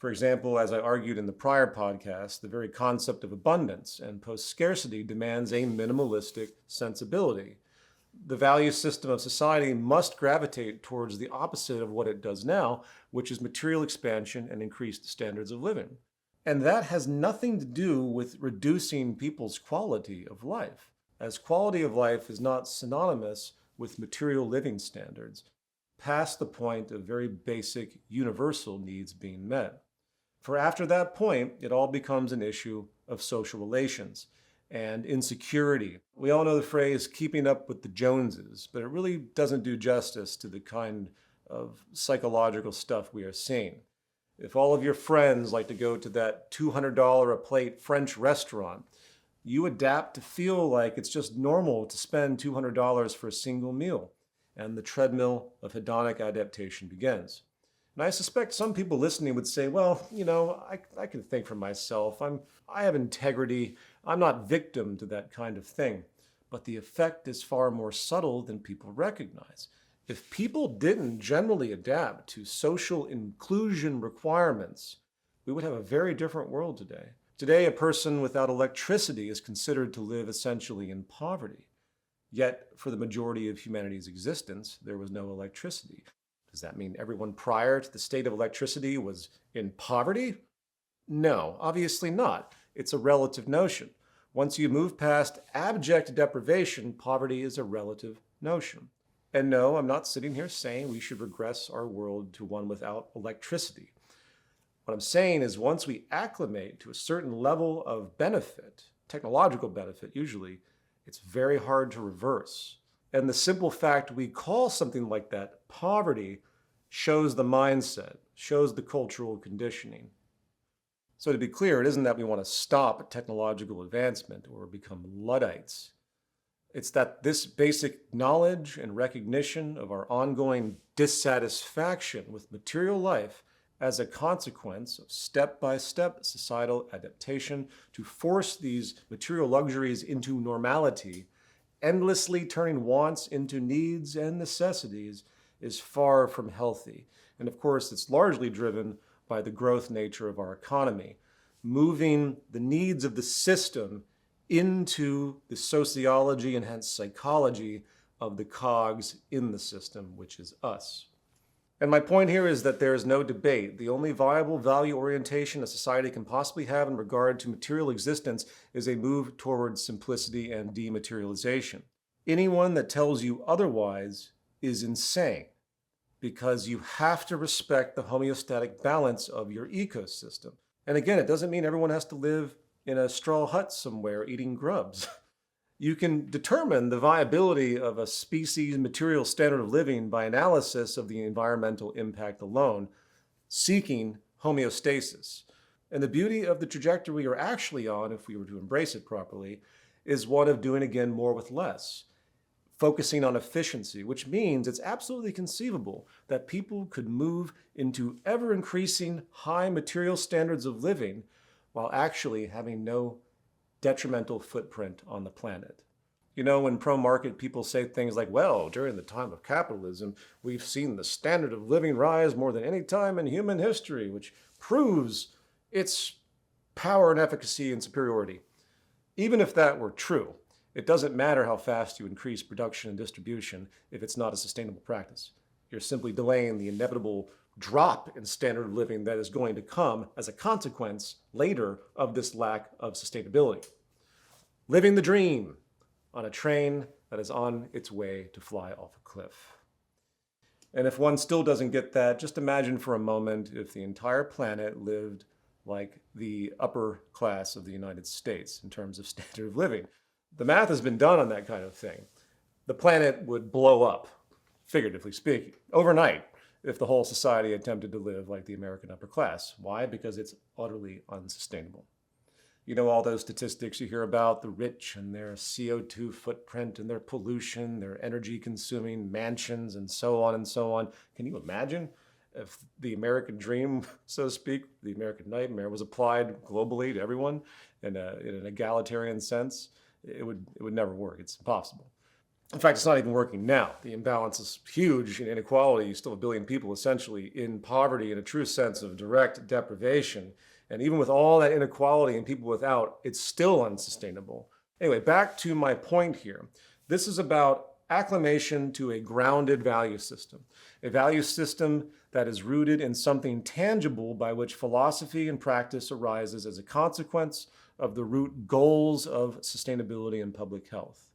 For example, as I argued in the prior podcast, the very concept of abundance and post-scarcity demands a minimalistic sensibility. The value system of society must gravitate towards the opposite of what it does now, which is material expansion and increased standards of living. And that has nothing to do with reducing people's quality of life, as quality of life is not synonymous with material living standards, past the point of very basic universal needs being met. For after that point, it all becomes an issue of social relations and insecurity. We all know the phrase keeping up with the Joneses, but it really doesn't do justice to the kind of psychological stuff we are seeing. If all of your friends like to go to that $200 a plate French restaurant, you adapt to feel like it's just normal to spend $200 for a single meal, and the treadmill of hedonic adaptation begins. And I suspect some people listening would say, well, I can think for myself. I have integrity. I'm not victim to that kind of thing. But the effect is far more subtle than people recognize. If people didn't generally adapt to social inclusion requirements, we would have a very different world today. Today, a person without electricity is considered to live essentially in poverty. Yet, for the majority of humanity's existence, there was no electricity. Does that mean everyone prior to the state of electricity was in poverty? No, obviously not. It's a relative notion. Once you move past abject deprivation, poverty is a relative notion. And no, I'm not sitting here saying we should regress our world to one without electricity. What I'm saying is once we acclimate to a certain level of benefit, technological benefit usually, it's very hard to reverse. And the simple fact we call something like that poverty shows the mindset, shows the cultural conditioning. So to be clear, it isn't that we want to stop technological advancement or become Luddites. It's that this basic knowledge and recognition of our ongoing dissatisfaction with material life as a consequence of step-by-step societal adaptation to force these material luxuries into normality, endlessly turning wants into needs and necessities, is far from healthy. And of course, it's largely driven by the growth nature of our economy, moving the needs of the system into the sociology and hence psychology of the cogs in the system, which is us. And my point here is that there is no debate. The only viable value orientation a society can possibly have in regard to material existence is a move towards simplicity and dematerialization. Anyone that tells you otherwise is insane, because you have to respect the homeostatic balance of your ecosystem. And again, it doesn't mean everyone has to live in a straw hut somewhere eating grubs. You can determine the viability of a species' material standard of living by analysis of the environmental impact alone, seeking homeostasis. And the beauty of the trajectory we are actually on, if we were to embrace it properly, is one of doing again more with less, focusing on efficiency, which means it's absolutely conceivable that people could move into ever-increasing high material standards of living while actually having no detrimental footprint on the planet. When pro-market people say things like, well, during the time of capitalism, we've seen the standard of living rise more than any time in human history, which proves its power and efficacy and superiority. Even if that were true, it doesn't matter how fast you increase production and distribution if it's not a sustainable practice. You're simply delaying the inevitable drop in standard of living that is going to come as a consequence later of this lack of sustainability. Living the dream on a train that is on its way to fly off a cliff. And if one still doesn't get that, just imagine for a moment if the entire planet lived like the upper class of the United States in terms of standard of living. The math has been done on that kind of thing. The planet would blow up, figuratively speaking, overnight, if the whole society attempted to live like the American upper class. Why? Because it's utterly unsustainable. All those statistics you hear about, the rich and their CO2 footprint and their pollution, their energy-consuming mansions, and so on and so on. Can you imagine if the American dream, so to speak, the American nightmare, was applied globally to everyone in an egalitarian sense? It would never work. It's impossible. In fact, it's not even working now. The imbalance is huge in inequality. You still have a billion people essentially in poverty in a true sense of direct deprivation. And even with all that inequality and people without, it's still unsustainable. Anyway, back to my point here. This is about acclimation to a grounded value system, a value system that is rooted in something tangible by which philosophy and practice arises as a consequence of the root goals of sustainability and public health.